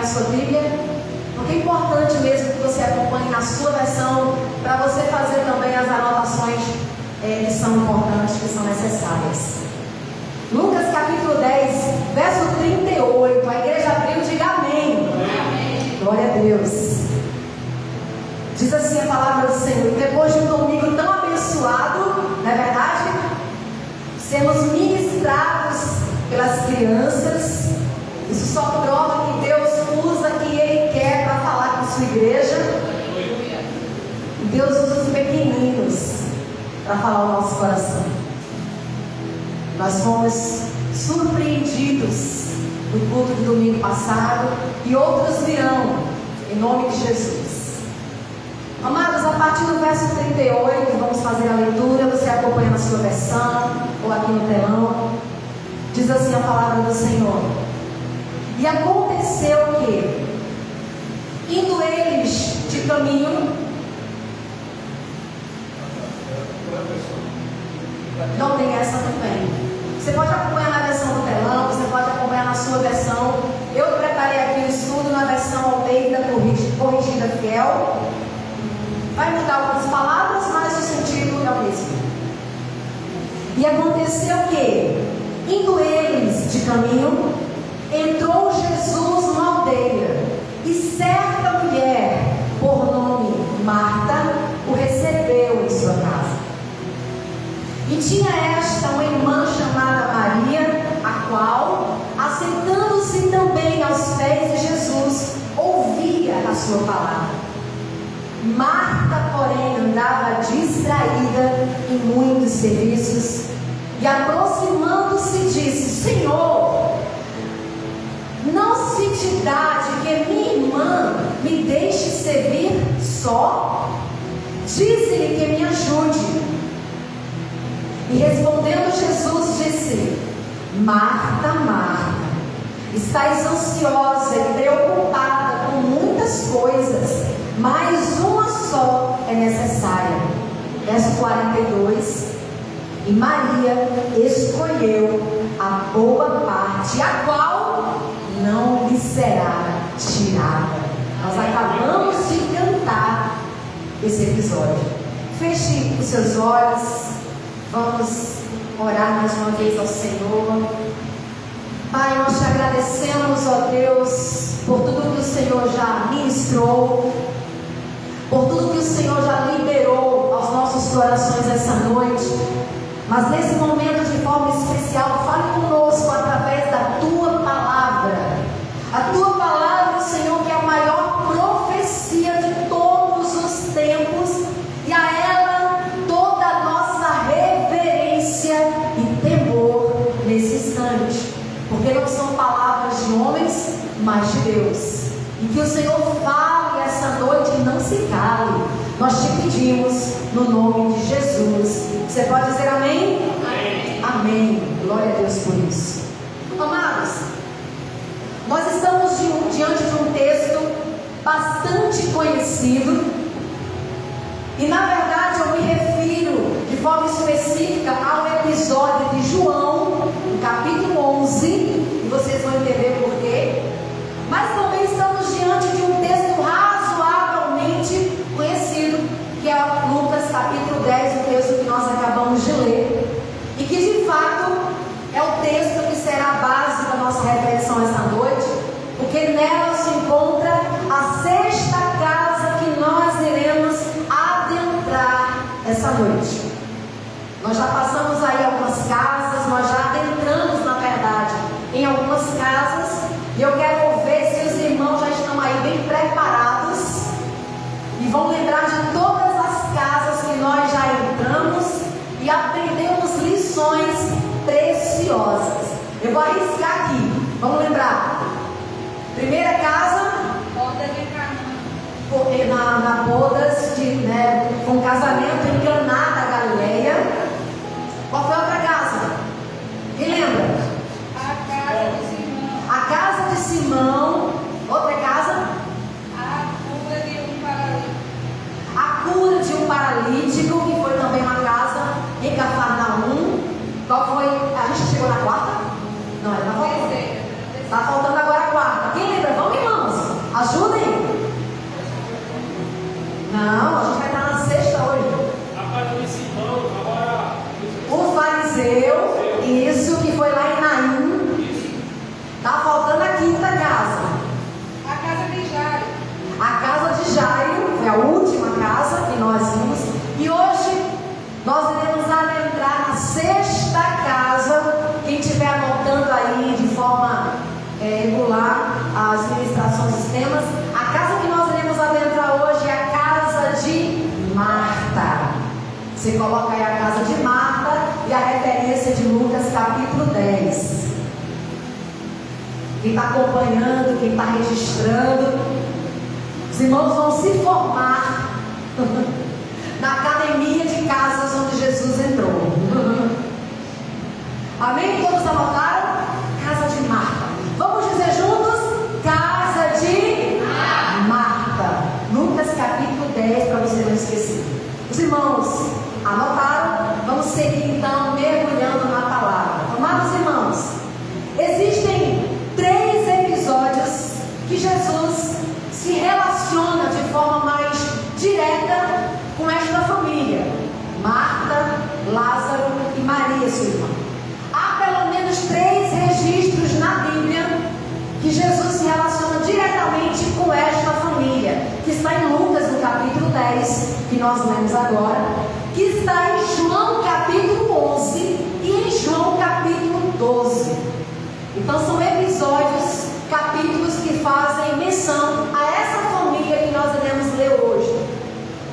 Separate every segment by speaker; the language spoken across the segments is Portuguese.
Speaker 1: a sua Bíblia, porque é importante mesmo que você acompanhe na sua versão, para você fazer também as anotações que são importantes, que são necessárias. Lucas capítulo 10, verso 38. A igreja abriu, diga amém. Amém. Glória a Deus. Diz assim a palavra do Senhor: e depois de um domingo tão abençoado, não é verdade? Sermos ministrados pelas crianças. Isso só prova que Deus usa quem Ele quer para falar com sua igreja. Deus usa os pequeninos para falar o nosso coração. Nós fomos surpreendidos no culto do domingo passado e outros virão, em nome de Jesus. Amados, a partir do verso 38, vamos fazer a leitura. Você acompanha na sua versão ou aqui no telão. Diz assim a palavra do Senhor: e aconteceu que, indo eles de caminho, não tem essa também. Você pode acompanhar na versão do telão, você pode acompanhar na sua versão. Eu preparei aqui o estudo na versão Almeida Corrigida Fiel. Vai mudar algumas palavras, mas o sentido é o mesmo. E aconteceu que, indo eles de caminho, entrou Jesus numa aldeia, e certa mulher, por nome Marta, o recebeu em sua casa. E tinha esta uma irmã chamada Maria, a qual, assentando-se também aos pés de Jesus, ouvia a sua palavra. Marta, porém, andava distraída em muitos serviços, e aproximando-se disse: Senhor, não se te dá de que minha irmã me deixe servir só? Dize-lhe que me ajude. E respondendo Jesus disse: Marta, Marta, estás ansiosa e preocupada com muitas coisas, mas uma só é necessária. Verso 42. E Maria escolheu a boa parte, a qual não lhe será tirada. Nós acabamos de cantar esse episódio. Feche os seus olhos. Vamos orar mais uma vez ao Senhor. Pai, nós te agradecemos, ó Deus, por tudo que o Senhor já ministrou, por tudo que o Senhor já liberou aos nossos corações essa noite. Mas nesse momento, de forma especial, fale conosco através da Tua Palavra. A Tua Palavra, Senhor, que é a maior profecia de todos os tempos, e a ela toda a nossa reverência e temor nesse instante, porque não são palavras de homens, mas de Deus. E que o Senhor fale essa noite e não se cale. Nós te pedimos no nome de Jesus. Você pode dizer amém? Amém. Amém. Glória a Deus por isso. Amados, nós estamos diante de um texto bastante conhecido. E na verdade eu me refiro de forma específica ao episódio de João, no capítulo 11. E vocês vão entender por quê. Mas também estamos diante de um texto razoavelmente conhecido, que é Lucas capítulo 10, o texto que nós acabamos de ler, e que de fato é o texto que será a base da nossa reflexão essa noite, porque nela se encontra a sexta casa que nós iremos adentrar essa noite. Nós já passamos aí algumas casas, nós já adentramos, na verdade, em algumas casas, e eu quero ver se os irmãos já estão aí bem preparados e vão lembrar de todas as casas que nós já entramos e aprendemos lições preciosas. Eu vou arriscar aqui, vamos lembrar. Primeira casa, na bodas com um casamento em Caná da Galileia. Qual foi a outra casa? Quem lembra? A casa de Simão. Outra casa? A cura de um paralítico, que foi também uma casa em Cafarnaum. Qual foi? A gente chegou na quarta? Não, ela não faltou. Está faltando agora a quarta. Quem lembra? Vamos, irmãos. temas. A casa que nós iremos adentrar hoje é a casa de Marta. Você coloca aí a casa de Marta e a referência de Lucas capítulo 10. Quem está acompanhando, quem está registrando, os irmãos vão se formar na academia de casas onde Jesus entrou. Amém? Todos anotaram? Casa de Marta. Vamos dizer juntos? Casa de Marta. Lucas capítulo 10, para você não esquecer. Os irmãos anotaram? Vamos seguir então mergulhando na palavra. Amados irmãos, existem 3 episódios que Jesus se relaciona de forma mais direta com esta família: Marta, Lázaro e Maria, sua irmã. Há pelo menos 3 registros na Bíblia que Jesus se relaciona diretamente com esta família, que está em Lucas no capítulo 10, que nós lemos agora, que está em João capítulo 11 e em João capítulo 12. Então são episódios, capítulos que fazem menção a essa família que nós iremos ler hoje.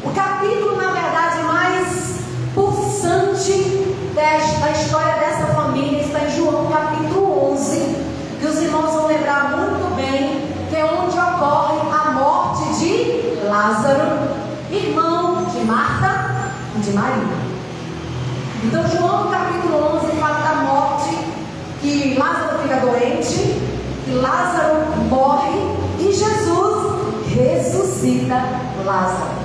Speaker 1: O capítulo, na verdade, mais pulsante da história dessa família está em João capítulo 11, que os irmãos vão lembrar muito bem, que é onde ocorre a morte de Lázaro, irmão de Marta e de Maria. Então João capítulo 11 fala da morte, que Lázaro fica doente, que Lázaro morre e Jesus ressuscita Lázaro.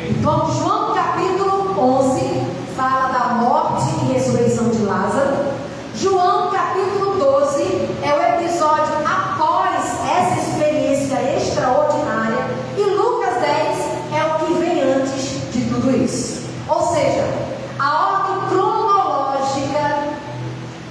Speaker 1: Então João capítulo 11 fala da morte e ressurreição de Lázaro. João capítulo 12 é o episódio após essa experiência extraordinária, e Lucas 10 é o que vem antes de tudo isso. Ou seja, a ordem cronológica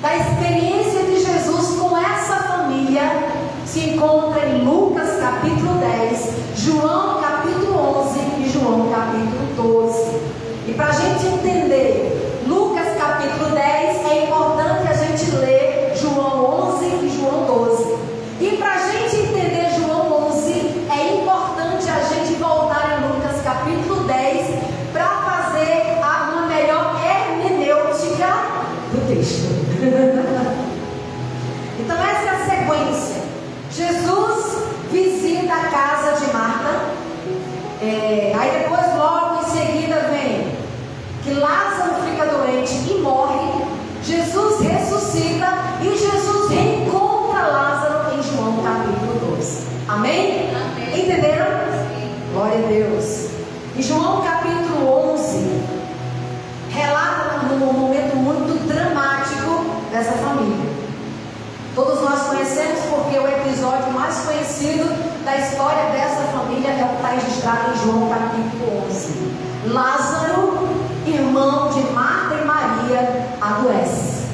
Speaker 1: da experiência de Jesus com essa família se encontra em Lucas capítulo 10, João capítulo 11 e João capítulo 12. E para a gente entender Lucas capítulo 10, é importante a gente ler João 11 e João 12. E para a gente entender João 11, é importante a gente voltar em Lucas capítulo 10 para fazer uma melhor hermenêutica do texto. Então essa é a sequência. Jesus visita a casa de Marta. Aí depois, logo em seguida, vem que Lázaro fica doente e morre. Jesus ressuscita e Jesus reencontra Lázaro em João capítulo 12. Amém? Amém. Entenderam? Sim. Glória a Deus. Em João capítulo 11 relata um momento muito dramático dessa família. Todos nós conhecemos, porque o episódio mais conhecido da história dessa família é o que está registrado em João capítulo 11. Lázaro, irmão de Marta e Maria, adoece.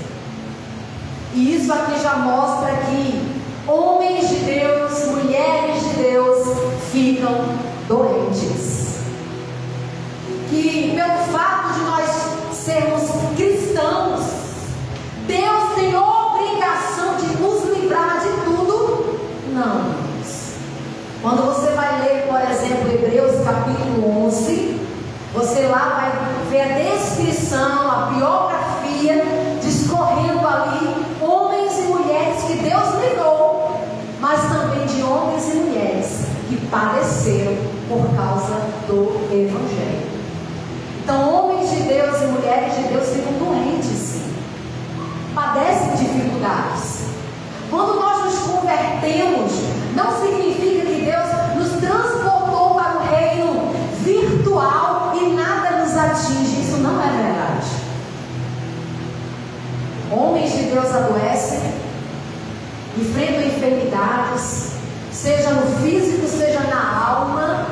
Speaker 1: E isso aqui já mostra que homens de Deus, mulheres de Deus ficam doentes. Que pelo fato de nós sermos cristãos, Deus tem obrigação de nos livrar de tudo? Não. Quando você vai ler, por exemplo, Hebreus capítulo 11, você lá vai ver a descrição, a biografia, discorrendo ali homens e mulheres que Deus livrou, mas também de homens e mulheres que padeceram por causa do Evangelho. Então, homens de Deus e mulheres de Deus ficam doentes, sim, padecem dificuldades. Quando nós nos convertemos, não significa que Deus nos transportou para o reino virtual e nada nos atinge. Isso não é verdade. Homens de Deus adoecem, enfrentam enfermidades, seja no físico, seja na alma.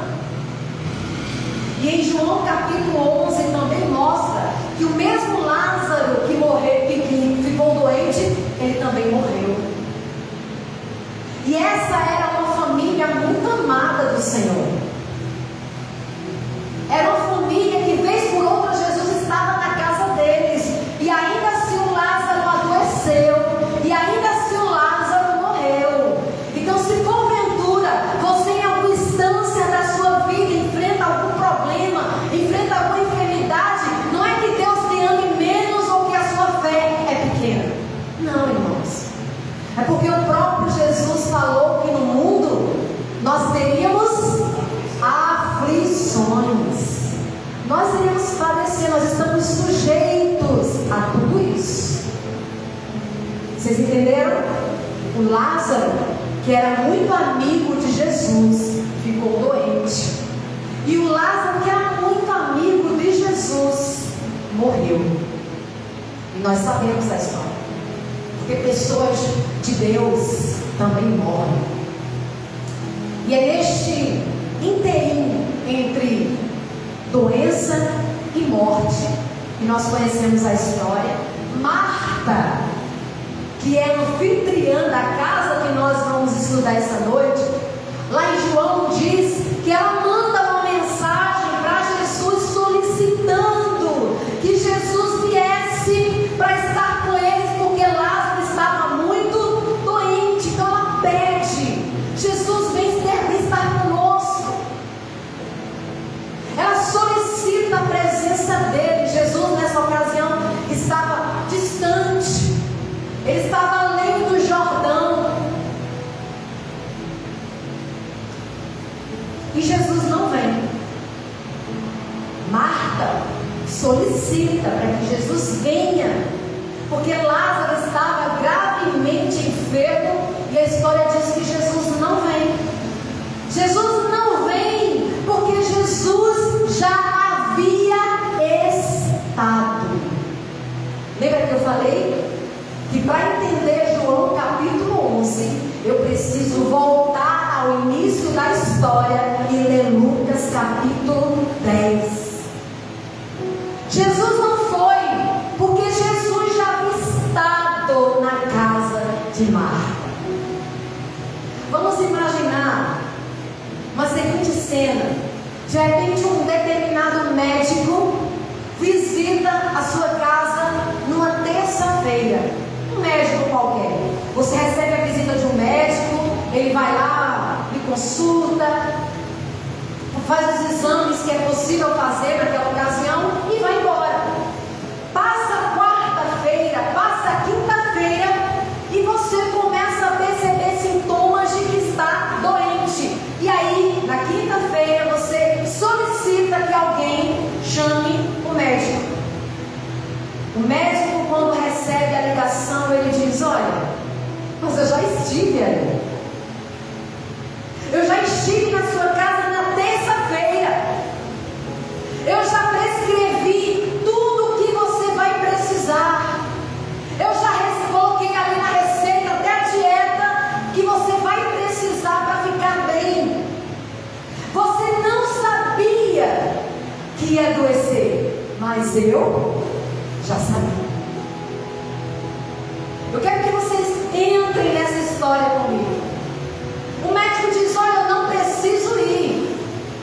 Speaker 1: E em João capítulo 11 também mostra que o mesmo Lázaro que morreu, que ficou doente, ele também morreu. E essa era uma família muito amada do Senhor. Era uma família que, vez por outra, Jesus estava na casa deles. E ainda assim o Lázaro adoeceu. E ainda assim o Lázaro morreu. Então, se porventura você próprio Jesus falou que no mundo nós teríamos aflições. Nós iríamos padecer, nós estamos sujeitos a tudo isso. Vocês entenderam? O Lázaro, que era muito amigo de Jesus, ficou doente. E o Lázaro, que era muito amigo de Jesus, morreu. E nós sabemos a história. Porque pessoas de Deus também morrem. E é neste inteirinho entre doença e morte que nós conhecemos a história. Marta, que é anfitriã da casa que nós vamos estudar essa noite, lá em João diz que ela manda uma mensagem para Jesus solicitando que Jesus viesse para estar com eles, porque Lázaro estava muito doente. Então ela pede: Jesus, vem estar conosco. Ela solicita a presença dele. Jesus nessa ocasião estava distante, ele estava além do Jordão. E Jesus não vem. Marta solicita para que Jesus venha, porque Lázaro estava gravemente enfermo, e a história diz que Jesus não vem. Jesus não vem porque Jesus já havia estado. Lembra que eu falei que para entender João capítulo 11 eu preciso voltar ao início da história e ler Lucas capítulo 10. Jesus não foi porque Jesus já havia estado na casa de Marta. Vamos imaginar uma seguinte cena: de repente um determinado médico visita a sua casa numa terça-feira. Um médico qualquer. Você recebe a visita de um médico, ele vai lá, lhe consulta, faz os exames que é possível fazer para aquela ocasião e vai embora. Passa a quarta-feira, passa a quinta-feira e você começa a perceber sintomas de que está doente. E aí, na quinta-feira, você solicita que alguém chame o médico. O médico, quando recebe a ligação, ele diz: olha, mas eu já estive ali. Eu já estive na sua casa na terça-feira. Eu já prescrevi tudo o que você vai precisar. Eu já coloquei ali na receita até a dieta que você vai precisar para ficar bem. Você não sabia que ia adoecer, mas eu já sabia. Eu quero que vocês entrem nessa história comigo. O médico diz: olha, eu não preciso ir.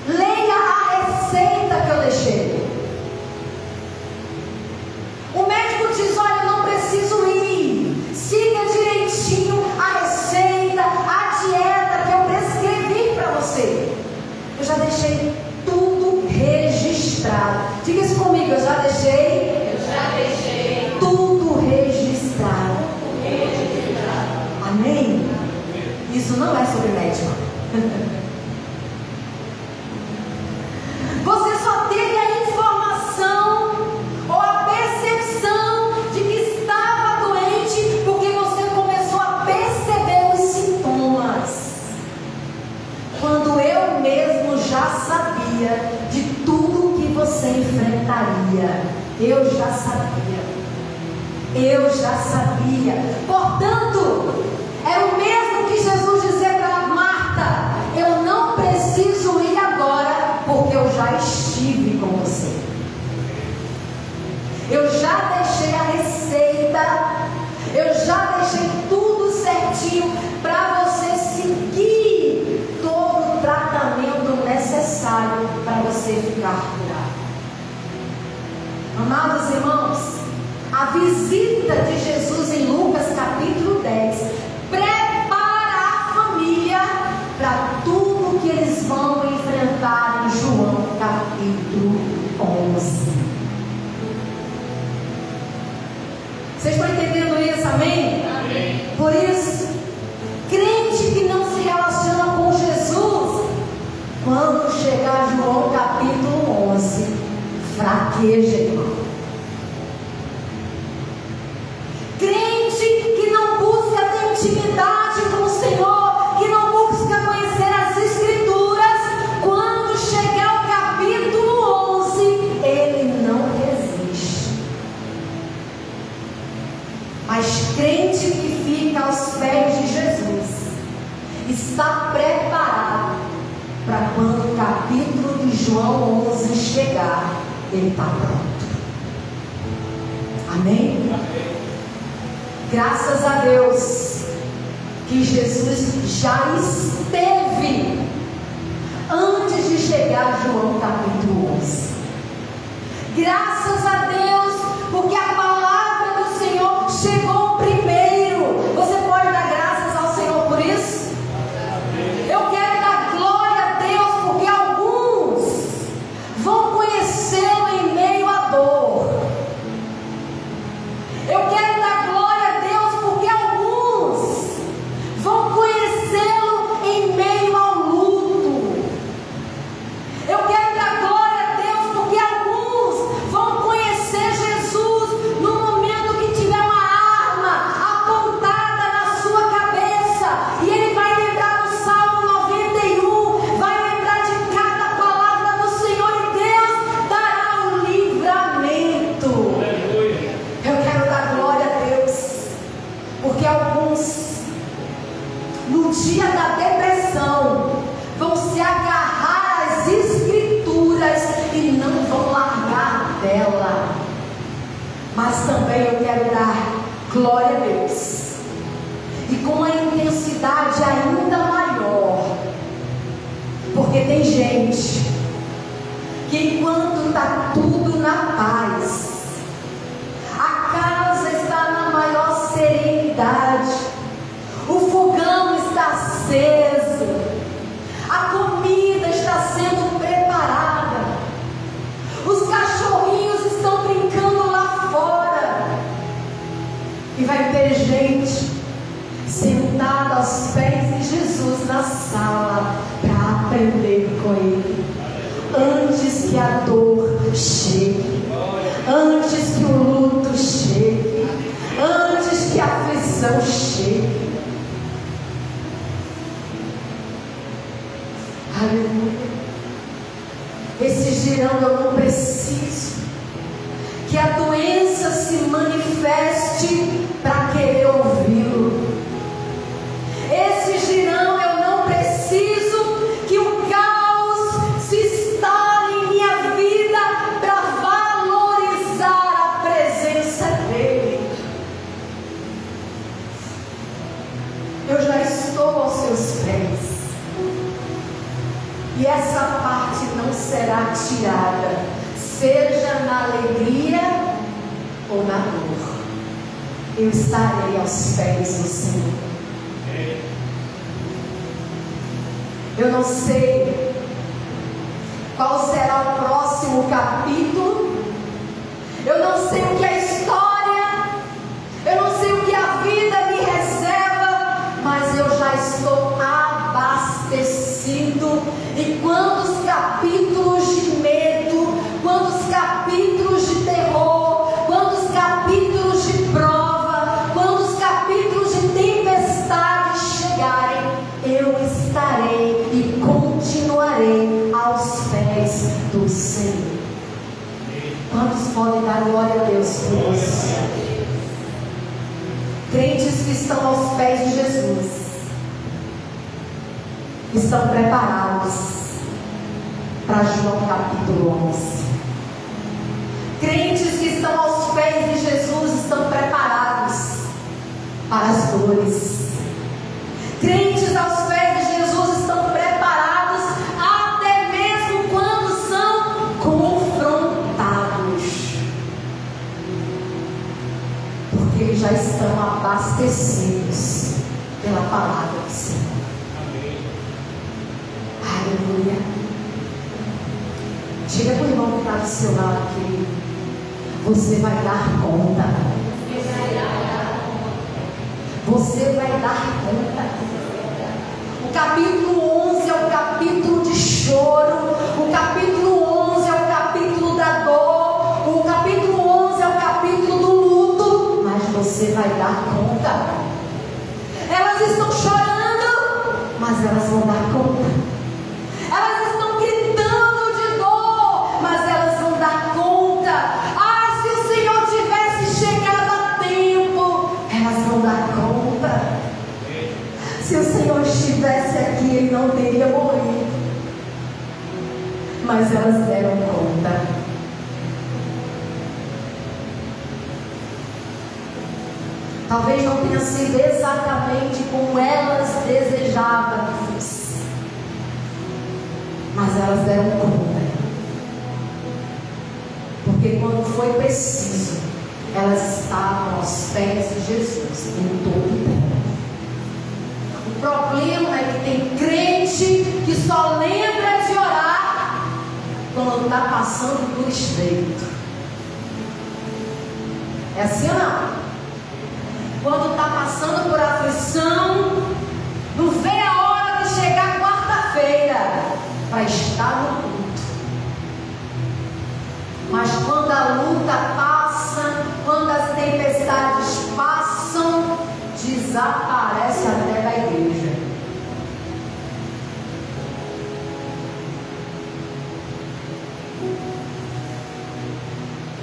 Speaker 1: Leia a receita que eu deixei. O médico diz: olha, eu não preciso ir. Siga direitinho a receita, a dieta que eu prescrevi para você. Eu já deixei tudo registrado. Diga isso comigo: eu já deixei tudo registrado. Amém? Isso não é sobre médico. Você só teve a informação ou a percepção de que estava doente porque você começou a perceber os sintomas. Quando eu mesmo já sabia de tudo que você enfrentaria. Eu já sabia. Eu já sabia. Portanto, é o mesmo que Jesus dizer para Marta: eu não preciso ir agora, porque eu já estive com você. Eu já deixei a receita, eu já deixei tudo certinho para você seguir todo o tratamento necessário para você ficar curado. Amados irmãos, a visita de Jesus em Lucas capítulo 10 prepara a família para tudo que eles vão enfrentar em João capítulo 11. Vocês estão entendendo isso? Amém? Amém. Por isso, fraqueja, irmão. Crente que não busca ter intimidade com o Senhor, que não busca conhecer as Escrituras, quando chegar ao capítulo 11, ele não resiste. Mas crente que fica aos pés de Jesus está preparado para quando o capítulo de João 11 chegar, ele está pronto. Amém? Graças a Deus que Jesus já esteve antes de chegar João capítulo 11. Graças a Deus, porque a palavra do Senhor chegou primeiro. Você pode dar graças ao Senhor por isso? Eu quero dar glória a Deus, porque alguns vão conhecê-lo em meio à dor. Eu quero dar glória a Deus, porque alguns vão conhecê-lo em meio ao luto. Eu quero dar glória a Deus, porque alguns vão conhecer Jesus no momento que tiver uma arma apontada na sua cabeça, e ele vai lembrar do Salmo 91, vai lembrar de cada palavra do Senhor, e Deus dará o livramento. Eu quero dar glória a Deus, porque alguns, no dia da depressão, vão se agarrar às Escrituras e não vão largar dela. Mas também eu quero dar glória a Deus, e com uma intensidade ainda maior, porque tem gente que enquanto está tudo na paz, a casa está na maior serenidade, o fogão está aceso, a comida está sendo preparada, os cachorrinhos estão brincando lá fora, e vai ter gente sentada aos pés de Jesus na sala para aprender com Ele, antes que a dor chegue, antes que o luto chegue, antes que a aflição chegue. Aleluia. Esses dirão: eu não preciso que a doença se manifeste para querer ouvi-lo. Esses dirão: eu não preciso que o caos se instale em minha vida para valorizar a presença dele. Eu já estou aos seus pés, e essa parte não será tirada, seja na alegria ou na dor. Eu estarei aos pés do Senhor. Eu não sei qual será o próximo capítulo, eu não sei o que é a história, eu não sei o que a vida me reserva, mas eu já estou abastecido. E quando os capítulos de medo, quando os capítulos de terror, quando os capítulos de prova, quando os capítulos de tempestade chegarem, eu estarei e continuarei aos pés do Senhor. Quantos podem dar glória a Deus por isso? Crentes que estão aos pés de Jesus estão preparados para João capítulo 11. Crentes que estão aos pés de Jesus estão preparados para as dores. Crentes aos pés de Jesus estão preparados até mesmo quando são confrontados, porque eles já estão abastecidos pela palavra do Senhor. Aleluia. Diga para o irmão que está do seu lado, querido: você vai dar conta. Você vai dar conta. O capítulo 11 é o capítulo de choro. O capítulo 11 é o capítulo da dor. você vai dar conta. Elas estão chorando, mas elas vão dar conta. Elas estão gritando de dor, mas elas vão dar conta. Ah, se o Senhor tivesse chegado a tempo, elas vão dar conta. Se o Senhor estivesse aqui, Ele não teria morrido. Mas elas deram conta. Talvez não tenha sido exatamente como elas desejavam que fosse, mas elas deram conta. Porque quando foi preciso, elas estavam aos pés de Jesus em todo o tempo. O problema é que tem crente que só lembra de orar quando está passando por estreito. É assim ou não? Quando está passando por aflição, não vê a hora de chegar quarta-feira para estar no culto. Mas quando a luta passa, quando as tempestades passam, desaparece até da igreja.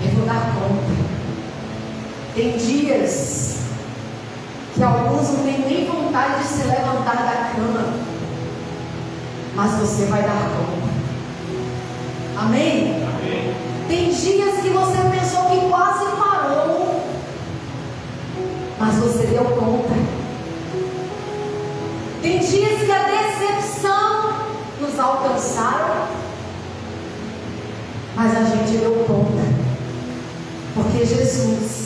Speaker 1: Eu vou dar conta. Tem dias que alguns não têm nem vontade de se levantar da cama, mas você vai dar conta. Amém? Amém. Tem dias que você pensou que quase parou, mas você deu conta. Tem dias que a decepção nos alcançaram, mas a gente deu conta, porque Jesus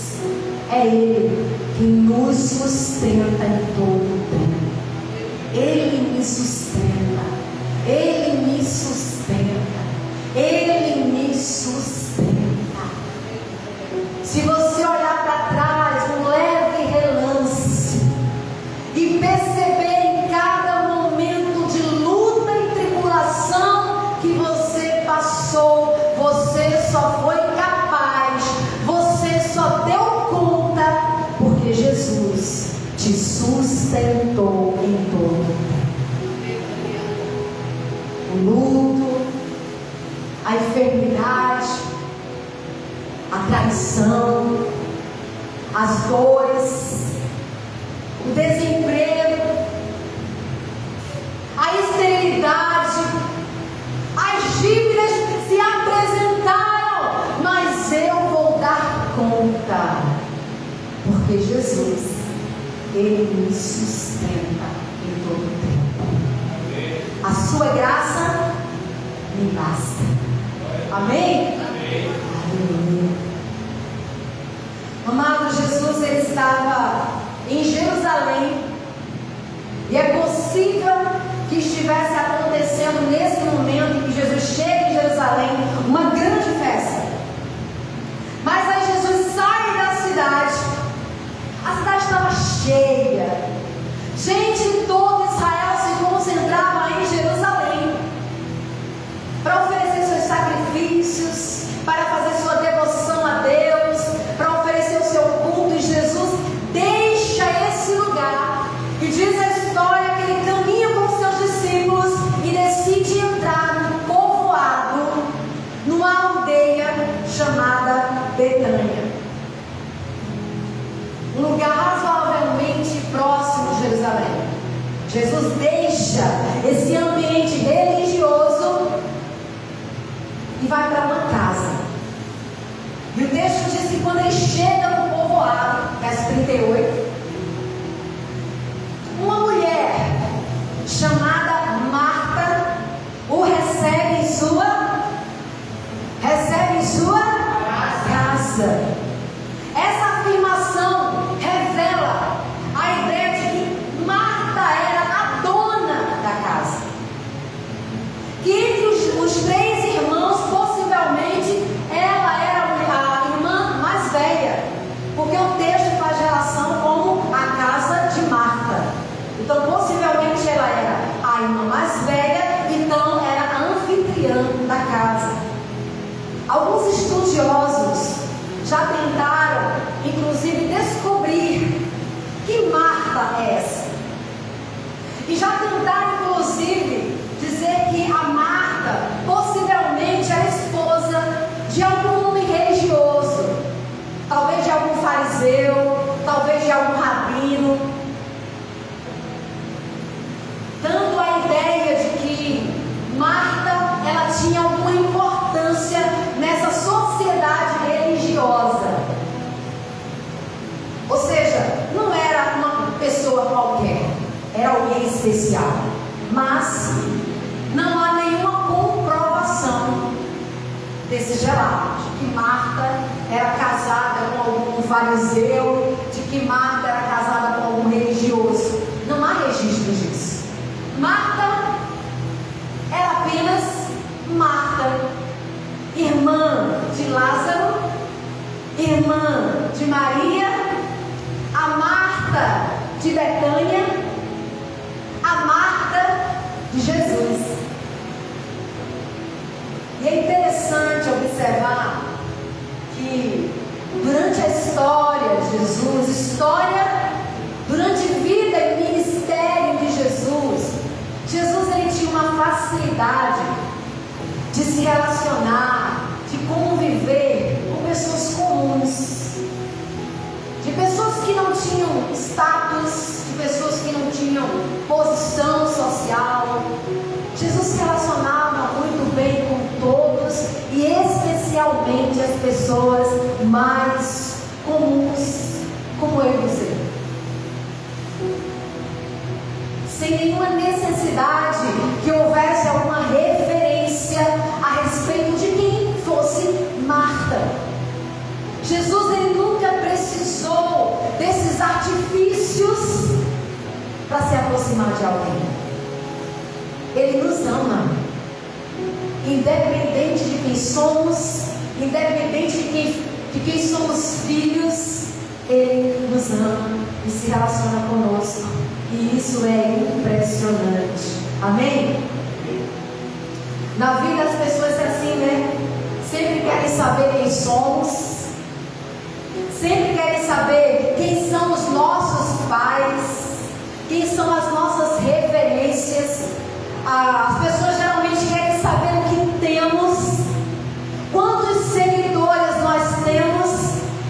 Speaker 1: é Ele que nos sustenta em todo o tempo. Ele me sustenta. Ele me sustenta. Ele me sustenta. Se você olhar para trás, um leve relance, e perceber em cada momento de luta e tribulação que você passou, você só foi capaz, você só deu conta porque Jesus te sustentou em todo o tempo. O luto, a enfermidade, a traição, as dores, o desemprego, a esterilidade, as dívidas se apresentaram, mas eu vou dar conta, porque Jesus, Ele me sustenta em todo o tempo. A sua graça me basta. Amém? Amém. Amém. Amado, Jesus, Ele estava em Jerusalém, e é possível que estivesse acontecendo nesse momento que Jesus chega em Jerusalém uma grande festa. Mas aí Jesus sai da cidade, a cidade estava cheia, gente de todo Israel se concentrava em Jerusalém para oferecer seus sacrifícios, para fazer sua devoção a Deus, para oferecer o seu culto. E Jesus deixa esse lugar, e diz a história que Ele caminha com seus discípulos e decide entrar num povoado, numa aldeia chamada Betânia, um lugar razoavelmente próximo de Jerusalém. Jesus deixa esse ambiente religioso e vai para uma casa. E o texto diz que quando ele chega no povoado, verso 38, uma mulher chamada Marta o recebe em sua casa. Essa afirmação revela a ideia de que Marta era a dona da casa, que entre os três irmãos, possivelmente ela era a irmã mais velha, porque o texto faz relação como a casa de Marta. Então possivelmente ela era a irmã mais velha, então era a anfitriã da casa. Alguns estudiosos já tentaram, inclusive, descobrir Marta é essa? E já tentaram, inclusive, dizer que a Marta possivelmente era esposa de algum homem religioso, talvez de algum fariseu, talvez de algum rabino, dando a ideia de que Marta, ela tinha alguma importância nessa sociedade religiosa. Ou seja, não era uma pessoa qualquer, era alguém especial. Mas não há nenhuma comprovação desse relato, de que Marta era casada com algum fariseu, de que Marta era casada com algum religioso. Não há registro disso. Marta era apenas Marta, irmã de Lázaro, irmã de Maria, a Marta de Betânia, a Marta de Jesus. E é interessante observar que durante a história de Jesus, durante a vida e ministério de Jesus, ele tinha uma facilidade de se relacionar, de conviver com pessoas comuns, de pessoas que não tinham status, de pessoas que não tinham posição social. Jesus se relacionava muito bem com todos e especialmente as pessoas mais comuns, como eu e você, sem nenhuma necessidade que houvesse alguma referência a respeito de quem fosse Marta. Jesus, ele nunca precisou desses artifícios para se aproximar de alguém. Ele nos ama, independente de quem somos, independente de quem somos filhos. Ele nos ama e se relaciona conosco, e isso é impressionante. Amém? Na vida as pessoas é assim, né? Sempre querem saber quem somos, sempre querem saber quem são os nossos pais, quem são as nossas referências. As pessoas geralmente querem saber o que temos, quantos seguidores nós temos,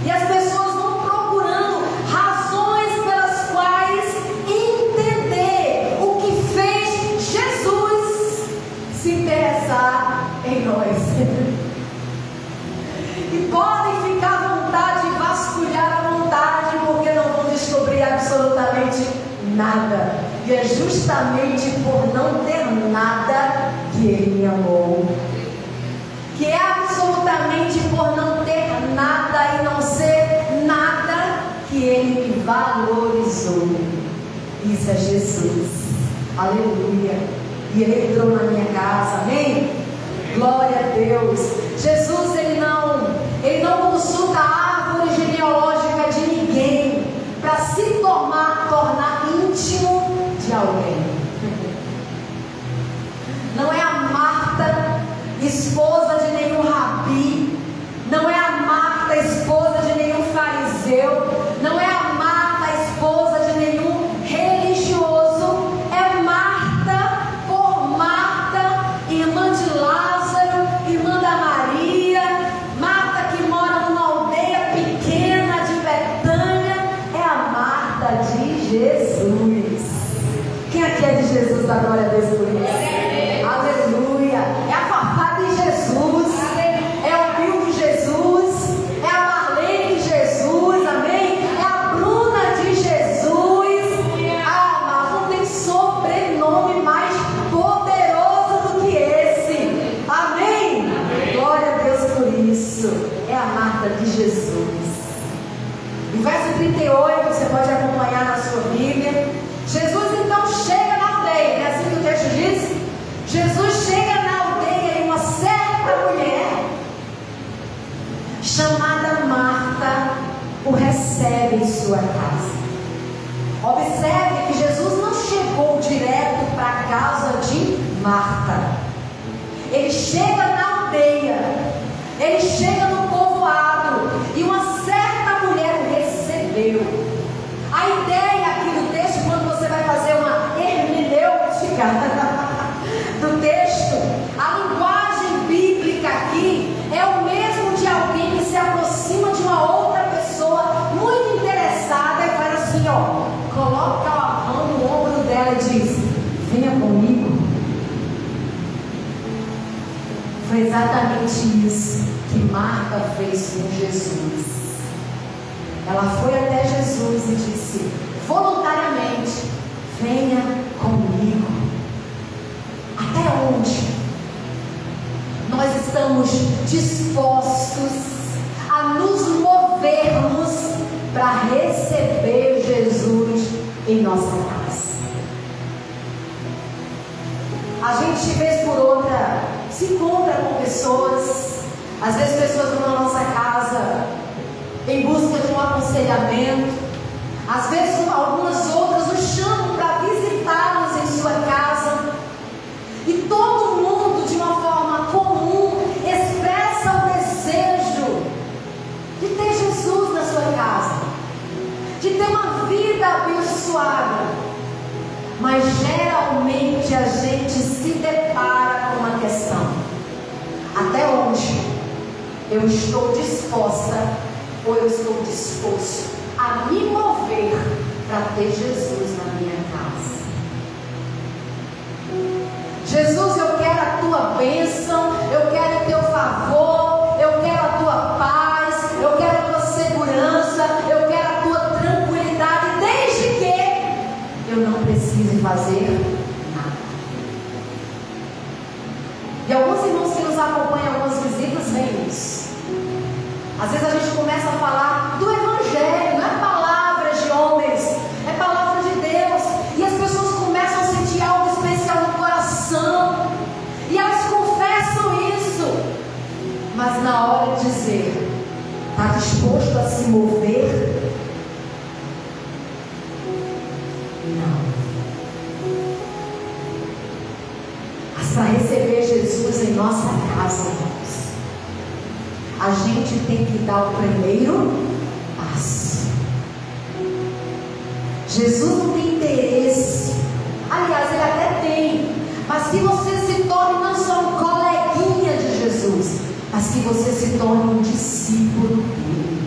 Speaker 1: e as pessoas vão procurando razões pelas quais entender o que fez Jesus se interessar em nós. E podem ficar à vontade, vasculhar à vontade, porque não vão descobrir absolutamente nada. E é justamente por não ter nada que Ele me amou. Que é absolutamente por não ter nada e não ser nada que Ele me valorizou. Isso é Jesus. Aleluia. E Ele entrou na minha casa. Amém? Glória a Deus. Jesus, Ele não consulta a árvore genealógica de ninguém para se tornar íntimo de alguém. Não é a Marta, esposa de nenhum rabi, não é a Marta, esposa de nenhum fariseu, não é a Marta, esposa de nenhum religioso, é Marta por Marta, irmã de Lázaro, irmã da Maria, Marta que mora numa aldeia pequena de Betânia, é a Marta de Jesus. Quem aqui é de Jesus? Dá glória a Deus por isso. Aleluia. É a Fafá de Jesus, é o Bill de Jesus, é a Marlene de Jesus, amém? É a Bruna de Jesus. Mas não tem sobrenome mais poderoso do que esse, amém? Glória a Deus por isso. É a Marta de Jesus. No verso 38, você pode acompanhar na sua Bíblia. Jesus então chega na aldeia, é assim que o texto diz? Jesus chega na aldeia e uma certa mulher chamada Marta o recebe em sua casa. Observe que Jesus não chegou direto para a casa de Marta. Ele chega na aldeia, ele chega no povoado e uma certa mulher o recebeu. A ideia aqui do texto ela e diz: venha comigo. Foi exatamente isso que Marta fez com Jesus. Ela foi até Jesus e disse voluntariamente: venha comigo. Até onde nós estamos dispostos a nos movermos para receber Jesus em nossa casa? A gente, vez por outra, se encontra com pessoas, às vezes pessoas vão na nossa casa em busca de um aconselhamento, às vezes algumas outras nos chamam para visitá-los em sua casa, e todo mundo, de uma forma comum, expressa o desejo de ter Jesus na sua casa, de ter uma vida abençoada. Mas geralmente a gente se depara com uma questão: até onde eu estou disposta ou eu estou disposto a me mover para ter Jesus na minha casa? Jesus, eu quero a tua bênção, eu quero o teu favor, eu quero a tua paz, eu quero a tua segurança, eu quero a tua tranquilidade, desde que eu não precise fazer nada. E alguns irmãos que nos acompanham, algumas visitas, veem isso. Às vezes a gente começa a falar do Evangelho, não é palavras de homens, é palavra de Deus, e as pessoas começam a sentir algo especial no coração, e elas confessam isso, mas na hora de dizer, está disposto a se mover? Não. Mas para receber Jesus em nossa casa, irmãos, a gente tem que dar o primeiro passo. Jesus não tem interesse, aliás, ele até tem, mas que você se torne não só um coleguinha de Jesus, mas que você se torne um discípulo dele.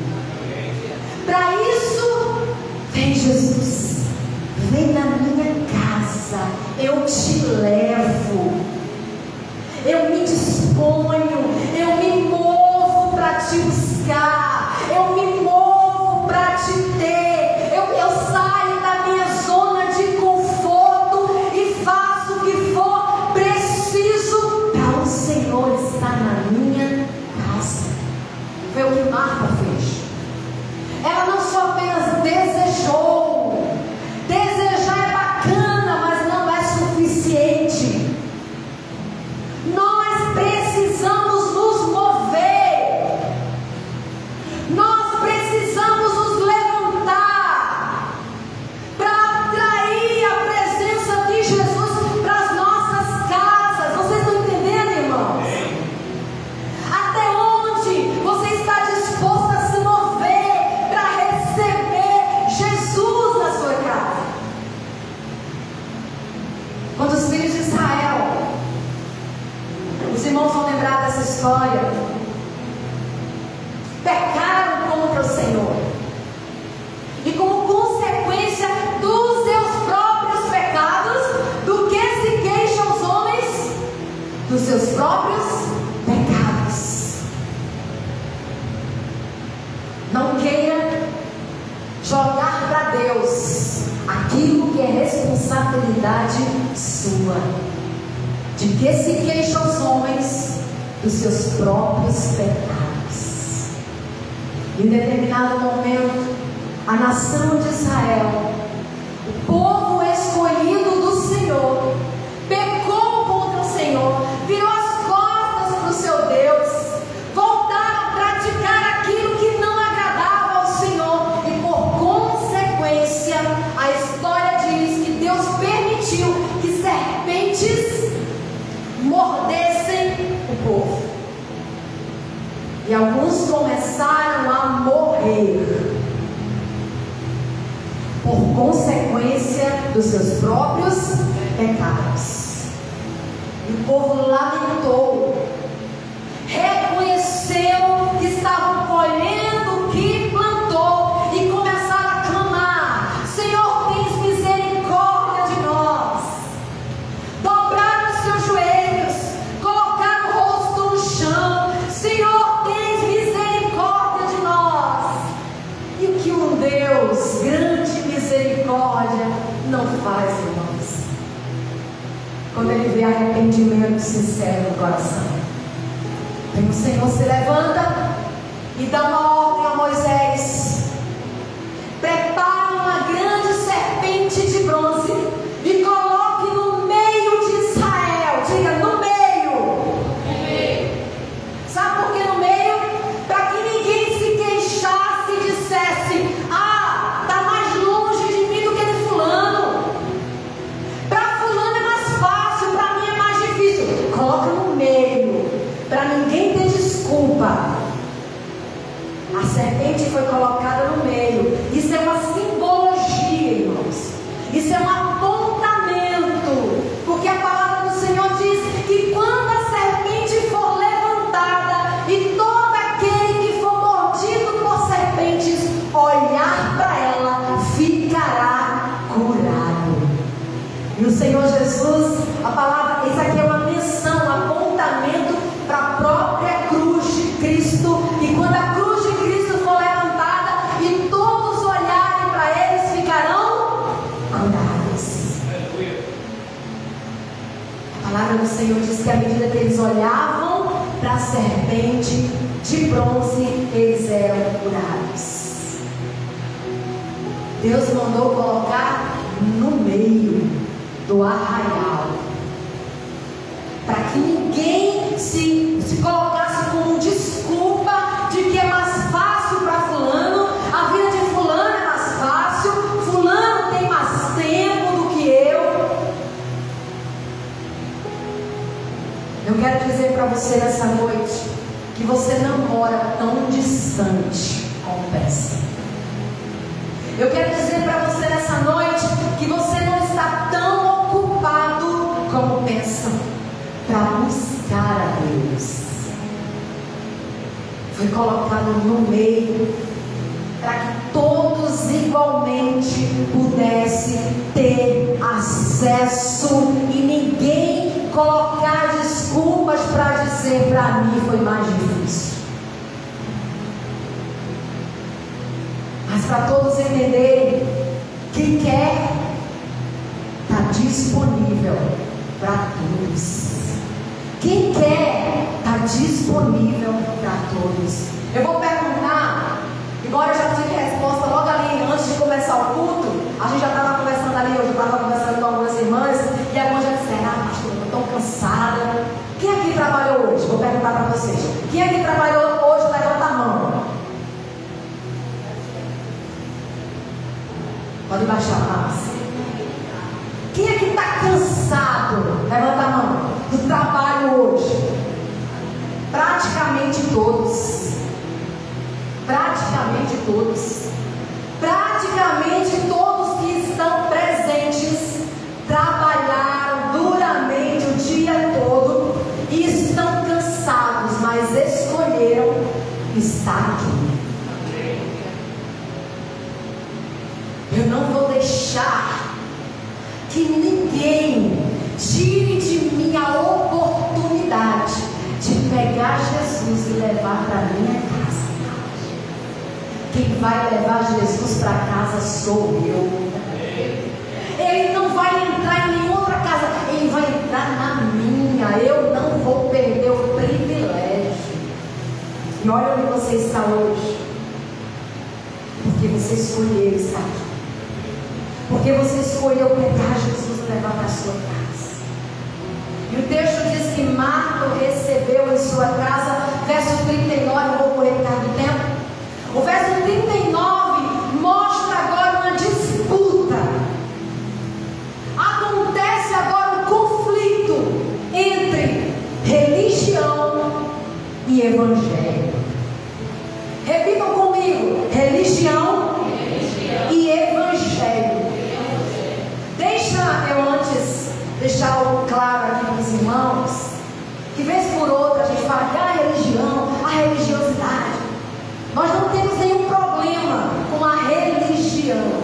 Speaker 1: Para isso, vem Jesus, vem na minha casa, eu te levo, eu me disponho, eu me movo para te buscar, eu me movo para te ter, eu saio da minha zona de conforto e faço o que for preciso para o Senhor estar na minha casa. Foi o que Marta fez. Ela não só apenas desejou. Desejar é bacana, mas não é suficiente. Nós precisamos nos mover. Nós precisamos nos levantar para atrair a presença de Jesus para as nossas casas. Vocês estão entendendo, irmãos? Até onde você está disposto a se mover para receber Jesus na sua casa? Quando os filhos de Israel, os irmãos vão lembrar dessa história, pecaram contra o Senhor, e como consequência dos seus próprios pecados, do que se queixam os homens? Dos seus próprios pecados. Não queira jogar para Deus aquilo que é responsabilidade sua. De que se queixam os homens? Dos seus próprios pecados. Em determinado momento, a nação de Israel, o povo escolhido do Senhor, pecou contra o Senhor, virou as costas para o seu Deus, voltaram a praticar aquilo que não agradava ao Senhor, e por consequência, a história diz que Deus permitiu que serpentes mordessem o povo, e alguns começaram a morrer por consequência dos seus próprios pecados. E o povo lamentou, reconheceu que estavam colhendo o que plantou, e começaram a clamar: Senhor, tens misericórdia de nós. quando ele vê arrependimento sincero no coração. Então o Senhor se levanta e dá uma ordem a Moisés: prepare uma grande serpente de bronze e coloque no meio de Israel. Diga, no meio. No meio. Sabe por que no meio? Para que ninguém se queixasse e dissesse: ah, está mais longe de mim do que de fulano. Para fulano é mais fácil, para mim é mais difícil. Coloca no meio, para ninguém ter desculpa. A serpente foi colocada no meio. Isso é uma simbologia, irmãos. Isso é um apontamento. Porque a palavra do Senhor diz que quando a serpente for levantada e todo aquele que for mordido por serpentes olhar para ela, ficará curado. E o Senhor Jesus, a palavra, isso aqui é uma menção, um apontamento para a própria cruz de Cristo. E quando a cruz de Cristo for levantada e todos olharem para eles, ficarão curados. A palavra do Senhor diz que à medida que eles olhavam para a serpente de bronze, eles eram curados. Deus mandou colocar no meio do arraial, para que ninguém se colocasse como desculpa de que é mais fácil para fulano, a vida de fulano é mais fácil, fulano tem mais tempo do que eu. Eu quero dizer para você nessa noite que você não mora tão distante como pensa. Eu quero dizer para você nessa noite que você não está tão ocupado como pensa para buscar a Deus. Foi colocado no meio para que todos igualmente pudessem ter acesso e ninguém colocar desculpas para dizer: para mim foi mais difícil. Mas para todos entenderem, quem quer está disponível para todos. Quem quer está disponível para todos. Eu vou perguntar, embora eu já tive resposta logo ali antes de começar o culto. A gente já estava conversando ali, eu já estava conversando com algumas irmãs, e algumas já disseram: ah, pastor, eu estou cansada. Quem aqui trabalhou hoje? Vou perguntar para vocês. Quem aqui trabalhou hoje? Levanta a mão. Pode baixar a mão. Quem aqui está cansado? Levanta a mão. Do trabalho hoje. Praticamente todos. Praticamente todos. Praticamente todos que estão presentes trabalharam duramente o dia todo e estão cansados, mas escolheram estar aqui. Eu não vou deixar que ninguém tire de mim a oportunidade de pegar Jesus e levar para minha casa. Quem vai levar Jesus para casa sou eu. Ele não vai entrar em nenhuma outra casa, ele vai entrar na minha. Eu não vou perder o privilégio. E olha onde você está hoje, porque você escolheu estar aqui. Porque você escolheu pegar Jesus e levar para a sua casa. E o texto diz que Marta o recebeu em sua casa. Verso 39, eu vou correr por causa do tempo. O verso 39 mostra agora uma disputa. Acontece agora um conflito entre religião e evangelho. Repitam comigo: religião e evangelho. Deixa eu antes deixar claro aqui para os irmãos que vez por outra a gente fala que a religião, a religiosidade. Nós não temos nenhum problema com a religião,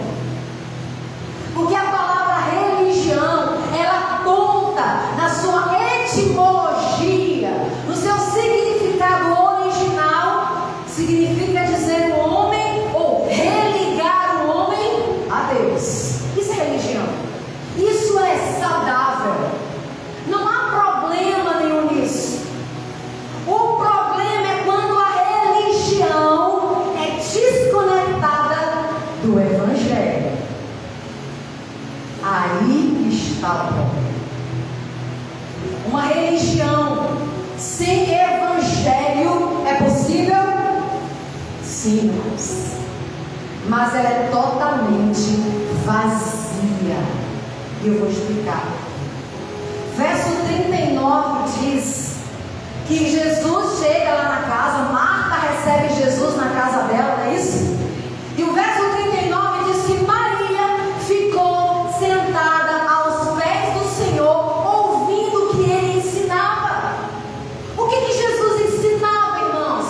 Speaker 1: porque a palavra religião, ela aponta na sua etimologia, no seu significado original, significa dizer o homem, ou religar o homem a Deus. Isso é religião. Isso é saudável. Uma religião sem evangelho é possível? Sim, irmãos. Mas ela é totalmente vazia. E eu vou explicar. Verso 39 diz que Jesus chega lá na casa, Marta recebe Jesus na casa dela, não é isso? E o verso 39 diz que Maria ficou sentada aos pés do Senhor, ouvindo o que ele ensinava. O que Jesus ensinava, irmãos?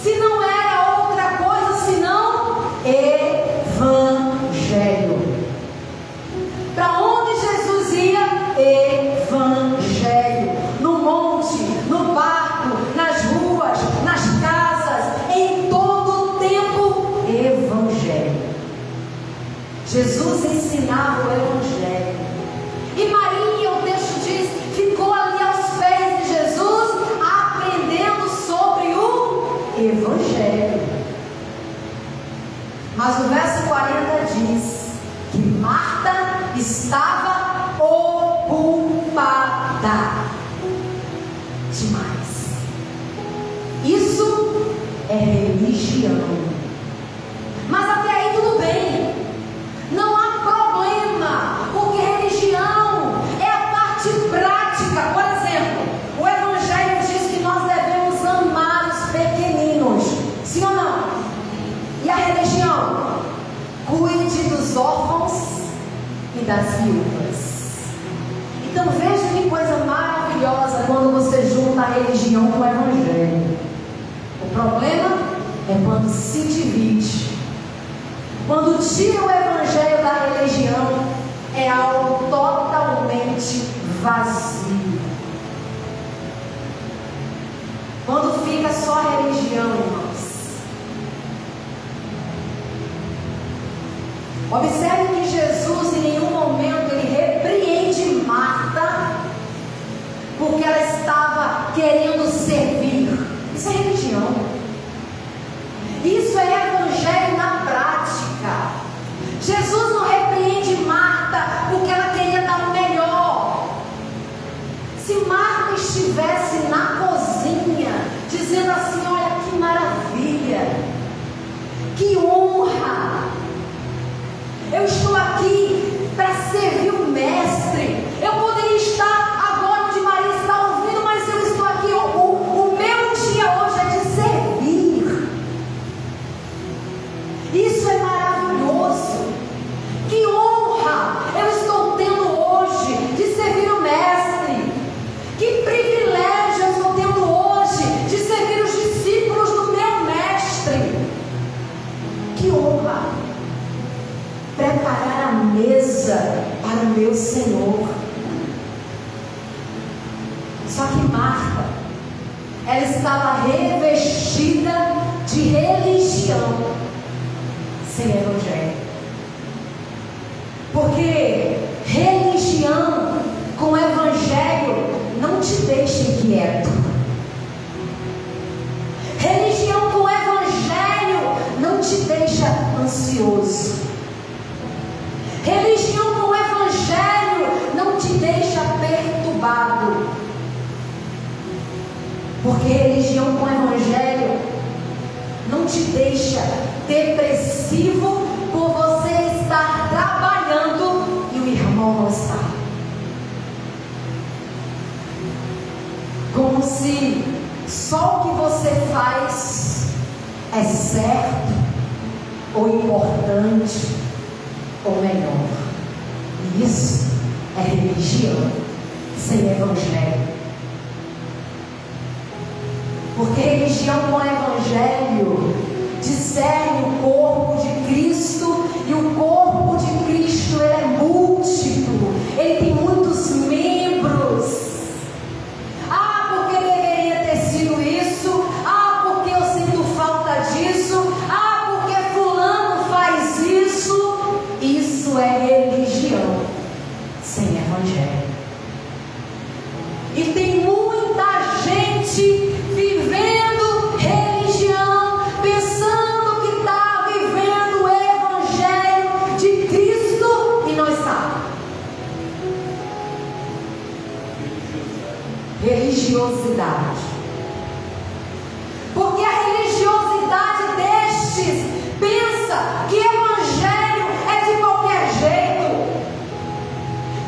Speaker 1: Se não era outra coisa senão evangelho. Para onde Jesus ia? Evangelho. No monte, no barco, nas ruas, nas casas, em todo o tempo, evangelho. Jesus ensinava o evangelho. E Maria, o texto diz, ficou ali aos pés de Jesus, aprendendo sobre o evangelho. Mas o verso 40 diz que Marta estava ocupada demais. Isso é religião. Mas até aí tudo bem, não há problema, porque religião é a parte prática. Por exemplo, o evangelho diz que nós devemos amar os pequeninos, sim ou não? E a religião? Cuide dos órfãos e das viúvas. Então veja que coisa maravilhosa quando você junta a religião com o evangelho. O problema é quando se divide. Quando tira o evangelho da religião, é algo totalmente vazio. Quando fica só a religião, irmãos. Observe que Jesus em nenhum momento ele repreende Marta porque ela estava querendo servir. Isso é religião. Isso é evangelho na prática. Jesus não repreende Marta porque ela queria dar o melhor. Se Marta estivesse na cozinha dizendo assim, olha que maravilha, que honra, eu estou aqui para servir o mestre. Eu poderia estar agora onde Maria está ouvindo, mas eu estou aqui. O meu dia hoje é de servir. Isso é maravilhoso. Que honra eu estou tendo hoje de servir o mestre. Que privilégio eu estou tendo hoje de servir os discípulos do meu mestre. Que honra preparar a mesa para o meu Senhor. Só que Marta, ela estava revestida de religião sem evangelho. Porque religião com evangelho não te deixa inquieto. Religião com evangelho não te deixa ansioso. Religião com evangelho não te deixa perturbado. Porque religião com evangelho não te deixa depressivo por você estar trabalhando e o irmão não está. Como se só o que você faz é certo ou importante ou melhor. E isso é religião sem evangelho. Porque religião com evangelho discerne o corpo de Cristo, e o corpo de Cristo ele é múltiplo, ele tem muitos membros. Ah, porque deveria ter sido isso. Ah, porque eu sinto falta disso. Ah, porque fulano faz isso. Isso é religião sem evangelho. E tem muita gente vivendo religião, pensando que está vivendo o evangelho de Cristo, religiosidade. Porque a religiosidade destes pensa que evangelho é de qualquer jeito,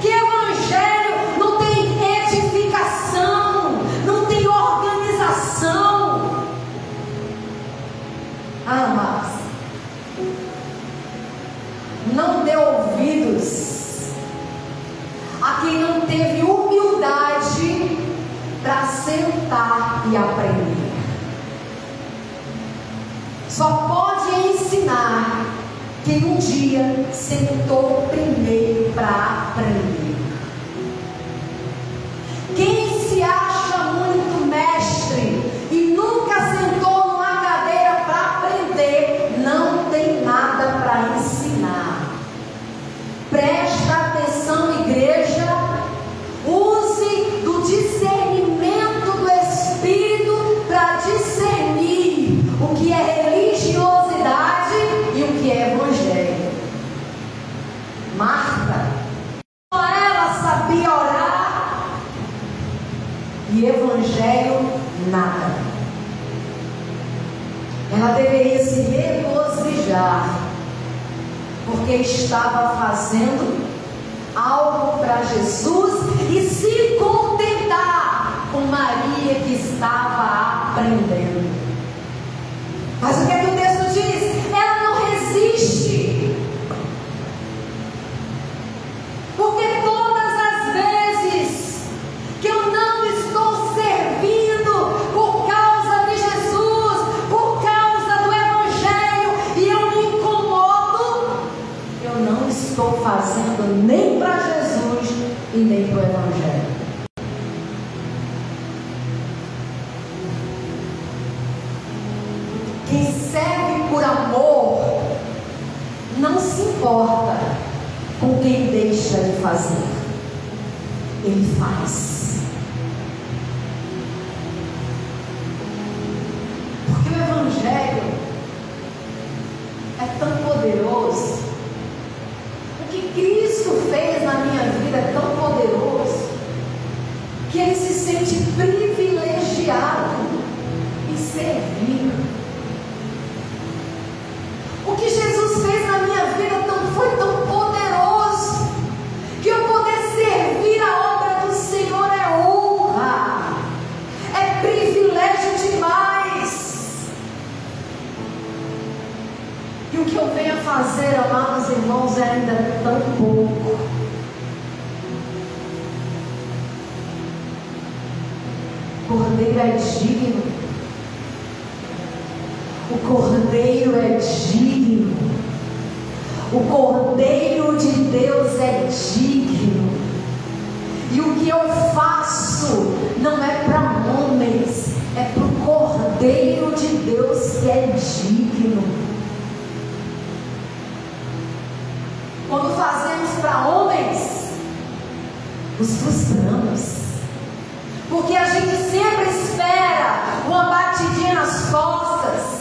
Speaker 1: que evangelho não tem edificação, não tem organização. Amados, não dê ouvidos a quem não teve humildade para sentar e aprender. Só pode ensinar quem um dia sentou primeiro para aprender. Quem se acha muito mestre e nunca sentou numa cadeira para aprender, não tem nada para ensinar. Presta atenção, igreja. Use do discernimento do Espírito para discernir o que é religiosidade e o que é evangelho. Marta, ela sabia orar e evangelho nada. Ela deveria se regozijar porque estava fazendo algo para Jesus e se contentar com Maria que estava aprendendo. Mas o que é que o texto diz? Ela não resiste. Porque todas as vezes que eu não estou servindo por causa de Jesus, por causa do evangelho, e eu me incomodo, eu não estou fazendo nem para Jesus e nem para o evangelho. Quem serve por amor não se importa com quem deixa de fazer, ele faz. Porque o evangelho é tão poderoso, o que Cristo fez na minha vida é tão poderoso, que ele se sente privilegiado em servir. O que Jesus fez na minha vida foi tão poderoso, que eu poder servir a obra do Senhor é honra, é privilégio demais. E o que eu venho a fazer, amados irmãos, é ainda tão pouco. O Cordeiro é digno. O Cordeiro é digno. O Cordeiro de Deus é digno. E o que eu faço não é para homens, é para o Cordeiro de Deus que é digno. Quando fazemos para homens, nos frustramos, porque a gente sempre espera uma batidinha nas costas.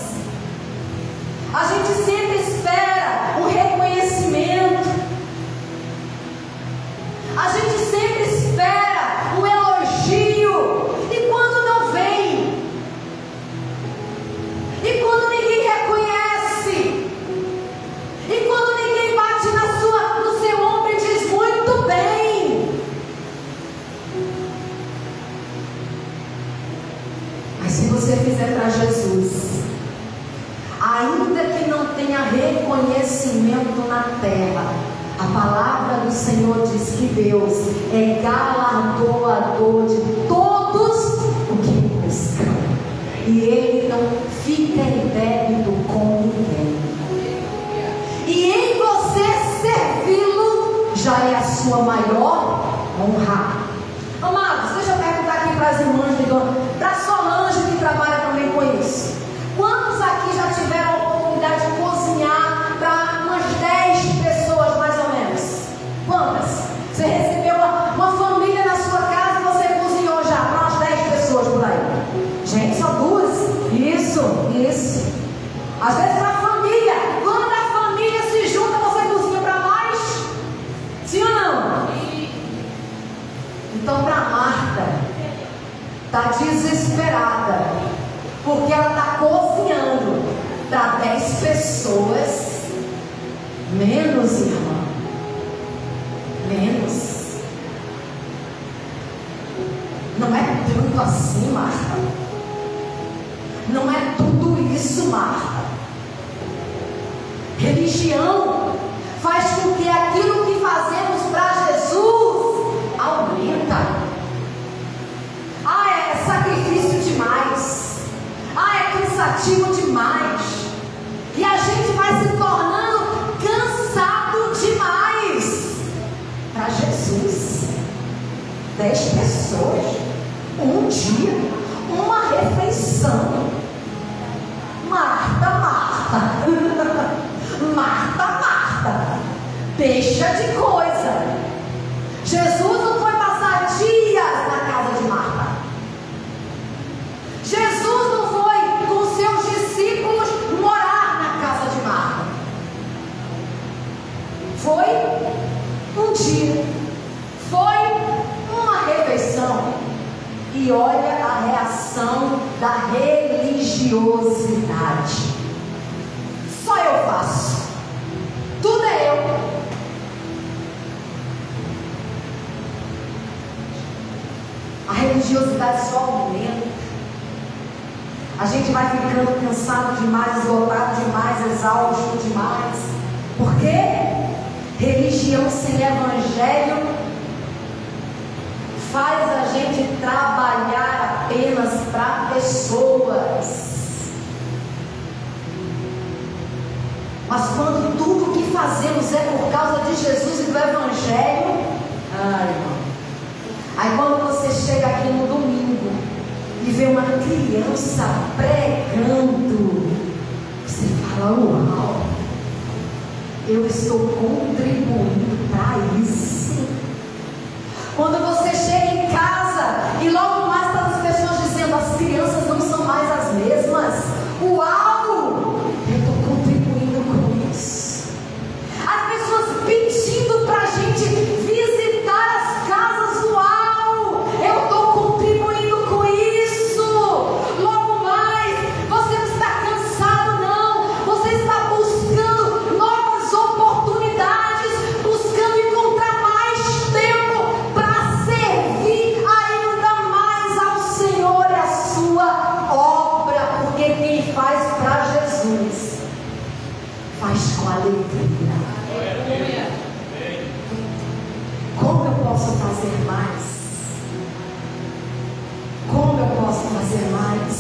Speaker 1: A gente sempre espera um reconhecimento. A gente sempre espera um elogio. E quando não vem? E quando ninguém reconhece? E quando ninguém bate no seu ombro e diz muito bem? Mas se você fizer para Jesus, ainda que não tenha reconhecimento na terra, a palavra do Senhor diz que Deus é galardoador de todos o que buscam, e Ele não fica em débito com ninguém. E em você servi-lo já é a sua maior honra. Amados, deixa eu perguntar aqui para as irmãs, para a Solange que trabalha também com isso. Quantos aqui já tiveram a oportunidade de cozinhar para umas 10 pessoas mais ou menos? Quantas? Você recebeu uma família na sua casa e você cozinhou já para umas 10 pessoas por aí? Gente, só 2? Isso. Às vezes para a família. Quando a família se junta, você cozinha para mais? Sim ou não? Então para Marta, está desesperada, porque ela está cozinhando para 10 pessoas, menos, irmã, menos. Não é tanto assim, Marta. Não é tudo isso, Marta. Religião faz com que aquilo que fazemos para Jesus aumenta. É sacrifício demais. É cansativo demais. E a gente vai se tornando cansado demais. Para Jesus, 10 pessoas, um dia, uma refeição. Marta, Marta, Marta, Marta, deixa de coisa. Jesus não foi passar dias na casa de Marta. Jesus não foi com seus discípulos morar na casa de Marta. Foi um dia, foi uma refeição. E olha a reação da religiosidade. Só eu faço. Tudo é eu. A religiosidade só aumenta. A gente vai ficando cansado demais, esgotado demais, exausto demais. Por quê? Religião sem evangelho faz a gente trabalhar apenas para pessoas. Mas quando tudo que fazemos é por causa de Jesus e do Evangelho, irmão. Aí quando você chega aqui no domingo e vê uma criança pregando, você fala, uau, eu estou contribuindo para isso. Quando você chega em casa e logo mais estão as pessoas dizendo, as crianças não são mais as mesmas. Uau! Eu estou contribuindo com isso. As pessoas pedindo para a gente visitar as casas. Uau! Eu estou contribuindo com isso. Logo mais, você não está cansado, não. Você está buscando novas oportunidades, buscando encontrar mais tempo para servir ainda mais ao Senhor e a sua obra, porque quem faz para Jesus faz com alegria. Como eu posso fazer mais? Como eu posso fazer mais?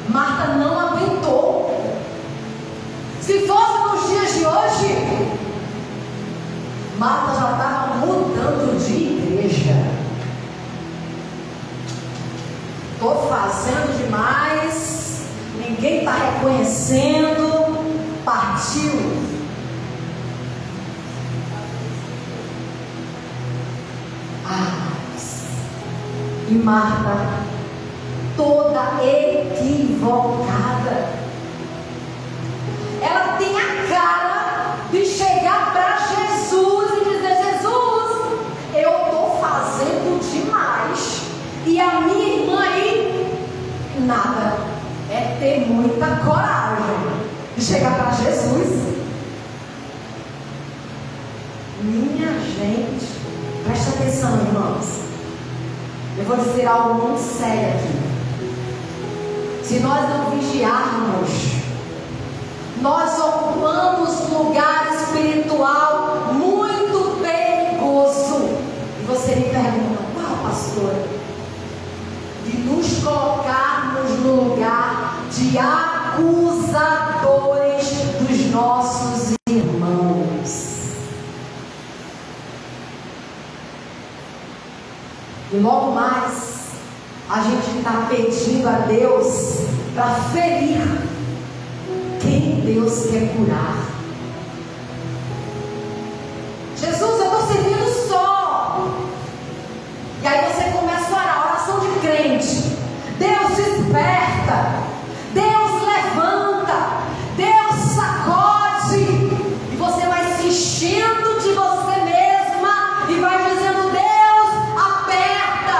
Speaker 1: Marta não aguentou. Se fosse nos dias de hoje, Marta já estava mudando de igreja. Estou fazendo demais, ninguém está reconhecendo. Partiu. E Marta, toda equivocada, ela tem a cara de chegar para Jesus e dizer: Jesus, eu estou fazendo demais, e a minha irmã aí, nada. É ter muita coragem de chegar para Jesus. Minha gente, presta atenção, irmãos. Eu vou dizer algo muito sério aqui. Se nós não vigiarmos, nós ocupamos lugar espiritual muito perigoso. E você me pergunta: qual, pastora? De nos colocarmos no lugar de acusadores dos nossos irmãos. E logo mais, a gente está pedindo a Deus para ferir quem Deus quer curar. Jesus, eu estou servindo só. E aí você começa a orar, oração de crente. Deus desperta, Deus levanta, Deus sacode. E você vai se enchendo de você mesma e vai dizendo: Deus, aperta.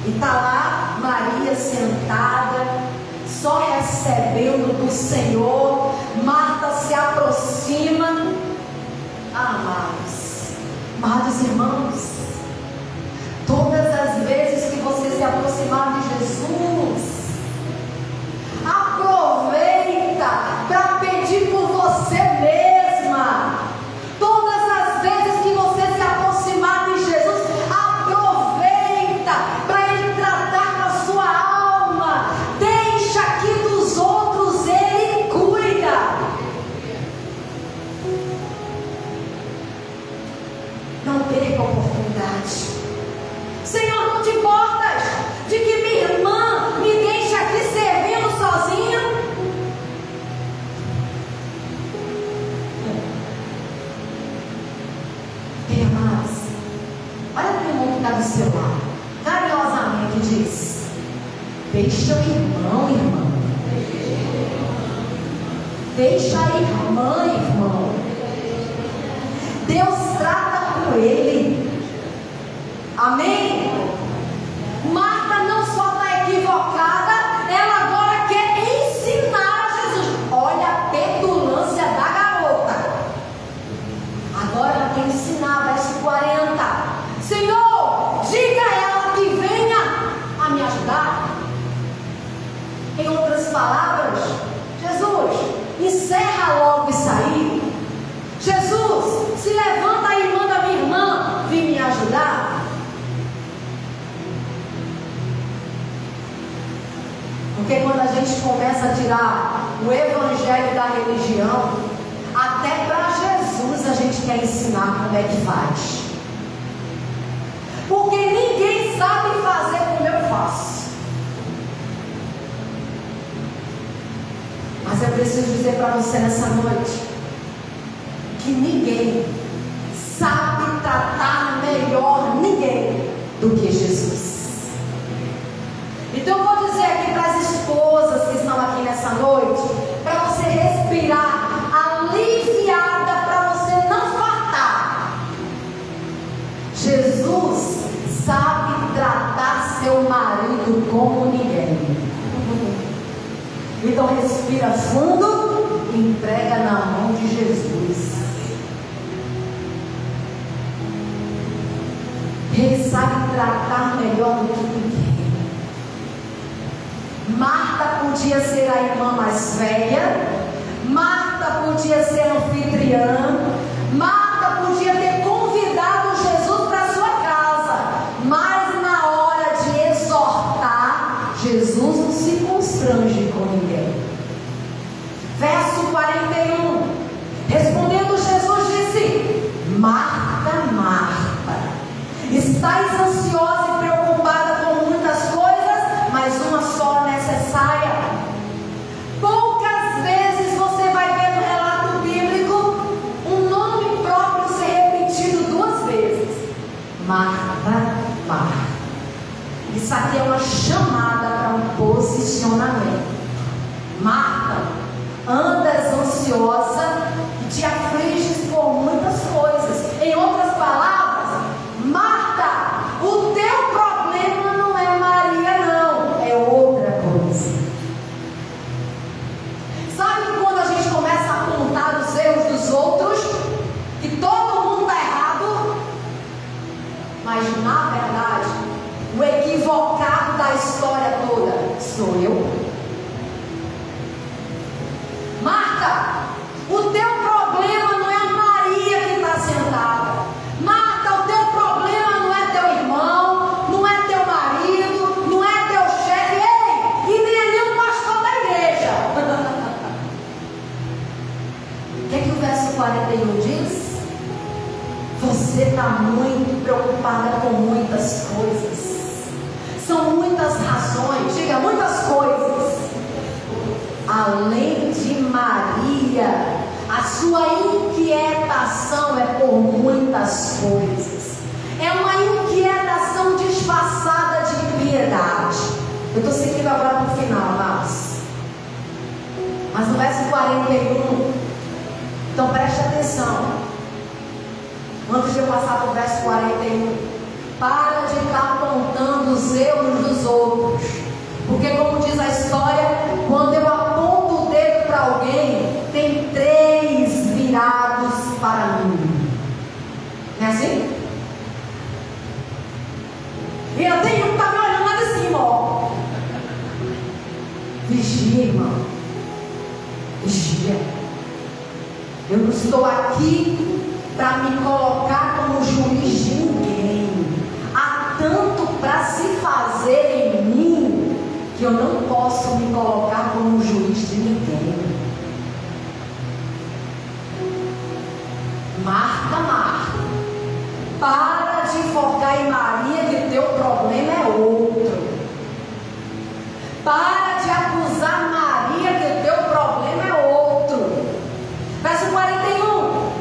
Speaker 1: E está lá Maria sentada, só recebendo do Senhor. Marta se aproxima. Amados irmãos, todas as vezes que você se aproximar de Jesus, aproveita para pedir por você mesma. Todas as vezes que você se aproximar de Jesus, aproveita para Ele tratar com a sua alma. Deixa que dos outros Ele cuida. Não perca a oportunidade. Senhor, não te importas de que minha irmã me deixe aqui servindo sozinha? Bem, amados, olha para o irmão que está do seu lado, carinhosamente diz: deixa o irmão, irmã. Deixa a irmã, irmão. Deus trata com ele. Amém? Marta não só está equivocada, ela agora quer ensinar a Jesus. Olha a petulância da garota. Agora ela quer ensinar, verso 40. Senhor, diga a ela que venha a me ajudar. Em outras palavras, Jesus, encerra logo isso aí. Jesus, se levanta e manda minha irmã vir me ajudar. Porque quando a gente começa a tirar o evangelho da religião, até para Jesus a gente quer ensinar como é que faz. Porque ninguém sabe fazer como eu faço. Mas eu preciso dizer para você nessa noite que ninguém sabe tratar melhor ninguém do que Jesus. Então eu vou dizer aqui para as esposas que estão aqui nessa noite, para você respirar aliviada, para você não fartar. Jesus sabe tratar seu marido como ninguém. Então respira fundo e entrega na mão de Jesus. Ele sabe tratar melhor do que ninguém. Marta podia ser a irmã mais velha, Marta podia ser anfitriã, Marta podia ter convidado Jesus para sua casa, mas na hora de exortar, Jesus não se constrange com ninguém. Verso 41, respondendo Jesus disse: Marta, Marta, estais ansiosa e preocupada com muitas coisas, mas uma só necessária. Poucas vezes você vai ver no relato bíblico um nome próprio ser repetido duas vezes: Marta, Marta. Isso aqui é uma chamada para um posicionamento. Marta, andas ansiosa e te afliges por muitas coisas. Em outras palavras, Marta, o teu problema não é Maria, não, é outra coisa. Sabe que quando a gente começa a apontar os erros dos outros, que todo mundo está errado, mas na verdade o equivocado da história toda sou eu. Marta, o teu problema não é a Maria que está sentada. Marta, o teu problema não é teu irmão, não é teu marido, não é teu chefe, ei, e nem é nem o pastor da igreja. O que é que o verso 41 diz? Você está muito preocupada com muitas coisas. São muitas razões, diga, muitas coisas. Além de Maria, a sua inquietação é por muitas coisas. É uma inquietação disfarçada de piedade. Eu estou seguindo agora para o final, mas no verso 41, então preste atenção. Antes de eu passar para o verso 41, para de estar apontando os dos erros dos outros. Porque, como diz a história, quando eu aponto o dedo para alguém, tem 3 virados para mim. Não é assim? E eu tenho um que está me olhando lá de cima, ó. Vigia, irmão. Vigia. Eu não estou aqui para me colocar como juiz de ninguém. Há tanto para se fazer em mim que eu não posso me colocar como juiz de ninguém. Marta, para de focar em Maria, que teu problema é outro. Para de acusar Maria, que teu problema é outro. Verso 41.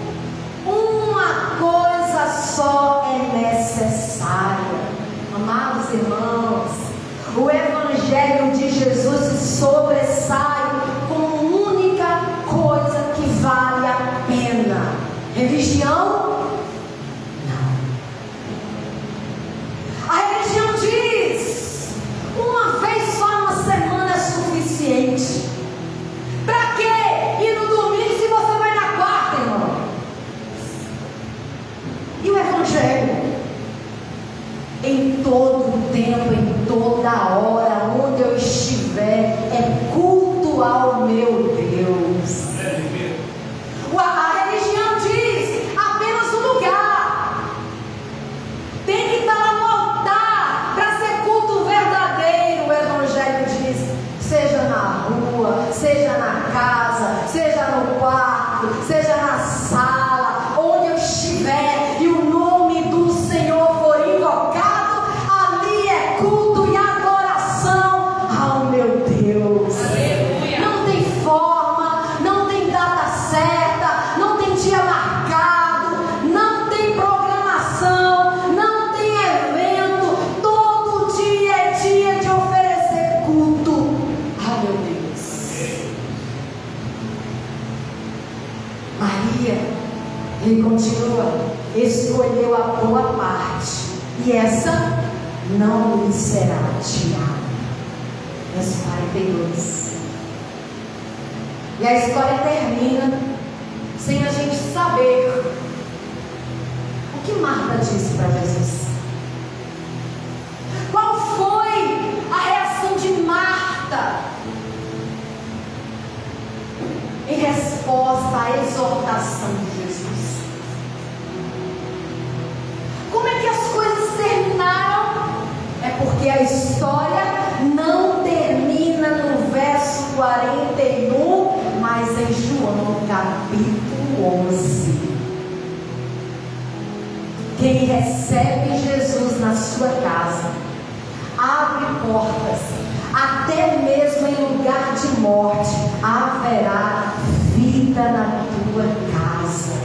Speaker 1: Uma coisa só é necessária. Amados irmãos, o Evangelho de Jesus se sobressai como única coisa que vale a pena. Religião? Não. A religião diz: uma vez só na semana é suficiente. Para quê? E no domingo se você vai na quarta, irmão? E o Evangelho? Em todo tempo, em toda hora, onde eu estiver, é culto ao meu Deus. A religião diz apenas um lugar. Tem que estar lá no altar para ser culto verdadeiro. O Evangelho diz: seja na rua, seja na casa, seja no quarto, seja na sala, onde eu estiver e o nome do Senhor for invocado, ali é culto e adoração ao meu Deus. Aleluia. Não tem forma, não tem data certa, não tem dia marcado, não tem programação, não tem evento. Todo dia é dia de oferecer culto ao meu Deus. Maria, ele continua, escolheu a boa parte, e essa não lhe será tirada. Verso 42. E a história termina sem a gente saber o que Marta disse para Jesus. Qual foi a reação de Marta em resposta à exortação de Jesus? Como é que as coisas terminaram? É porque a história não termina no verso 41, mas em João capítulo 11. Quem recebe Jesus na sua casa, abre portas, até mesmo em lugar de morte, haverá vida na tua casa.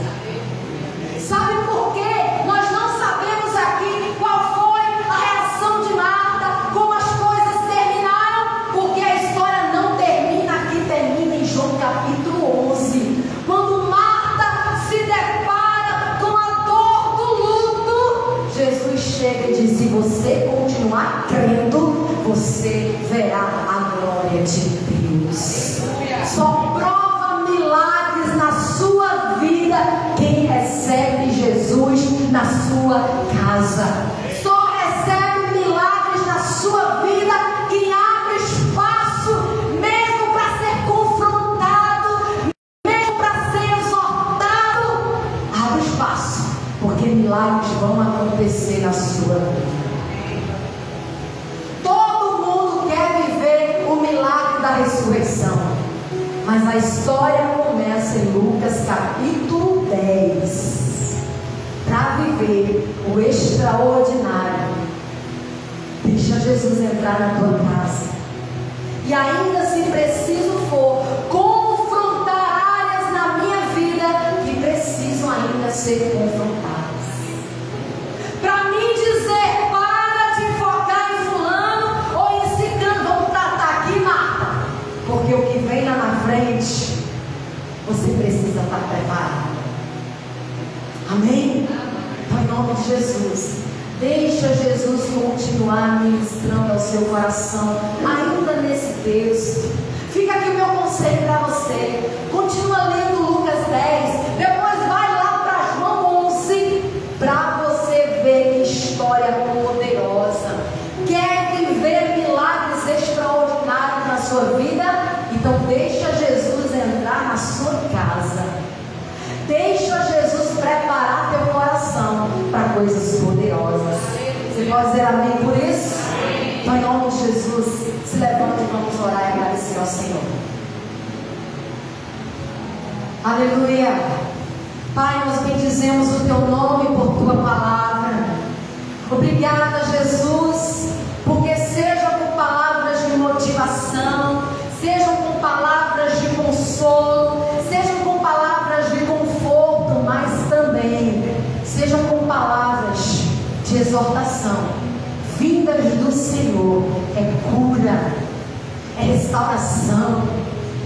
Speaker 1: Sabe por quê? Nós não sabemos aqui qual foi a reação de Marta, como as coisas terminaram, porque a história não termina aqui, termina em João capítulo 11. Quando Marta se depara com a dor do luto, Jesus chega e diz: se você continuar crendo, você verá a glória de Deus. Só prova milagres na sua vida quem recebe Jesus na sua casa. Só recebe milagres na sua vida quem abre espaço, mesmo para ser confrontado, mesmo para ser exortado. Abre espaço, porque milagres vão acontecer na sua vida. Todo mundo quer viver o milagre da ressurreição, mas a história começa em Lucas capítulo 10. Para viver o extraordinário, deixa Jesus entrar na tua casa. E ainda, se preciso for, confrontar áreas na minha vida que precisam ainda ser confrontadas. Para mim dizer: para de focar em fulano ou em ciclano, vamos tratar aqui, Marta, porque o que vem lá na frente, você precisa estar preparado. Amém? Então, em nome de Jesus, Deixa Jesus continuar ministrando ao seu coração, ainda nesse texto. Fica aqui o meu conselho para você. Continua lendo Lucas 10, depois vai lá para João 11, para você ver que história poderosa. Quer viver milagres extraordinários na sua vida? Então deixa Jesus entrar na sua casa. Deixa Jesus preparar teu coração para coisas poderosas. Você pode dizer amém por isso? Então, em nome de Jesus, se levante e vamos orar e agradecer ao Senhor. Aleluia. Pai, nós bendizemos o teu nome por tua palavra. Obrigada, Jesus, porque sejam com palavras de motivação, sejam com palavras de consolo, sejam com palavras de conforto, mas também sejam com palavras de exortação, vindas do Senhor. É cura, é restauração,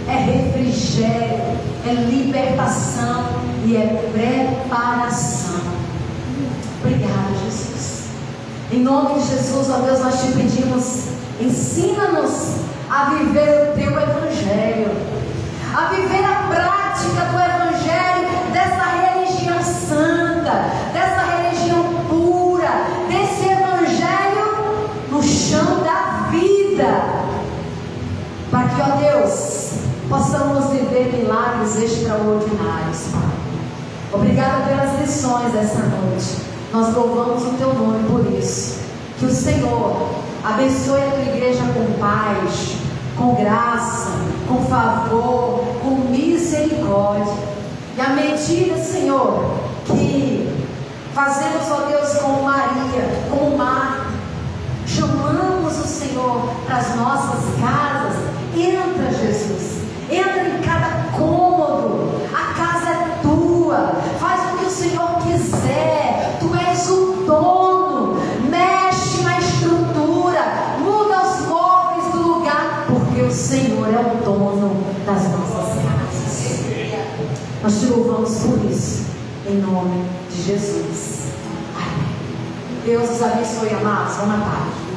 Speaker 1: é refrigério, é libertação e é preparação. Obrigada, Jesus. Em nome de Jesus, ó Deus, nós te pedimos, ensina-nos a viver o teu evangelho, a viver a prática do evangelho, dessa religião santa, dessa religião pura, desse evangelho no chão da vida, para que, ó Deus, possamos viver milagres extraordinários, Pai. Obrigada pelas lições dessa noite. Nós louvamos o teu nome por isso. Que o Senhor abençoe a tua igreja com paz, com graça, com favor, com misericórdia. E à medida, Senhor, que fazemos, ó Deus, como Maria, como Marta, chamamos o Senhor para as nossas casas. Entra, Jesus, entra em cada cômodo. A casa é tua, faz o que o Senhor quiser. Tu és o dono. Mexe na estrutura, muda os móveis do lugar, porque o Senhor é o dono das nossas casas. Nós te louvamos por isso, em nome de Jesus. Amém. Deus os abençoe, amados. Boa tarde.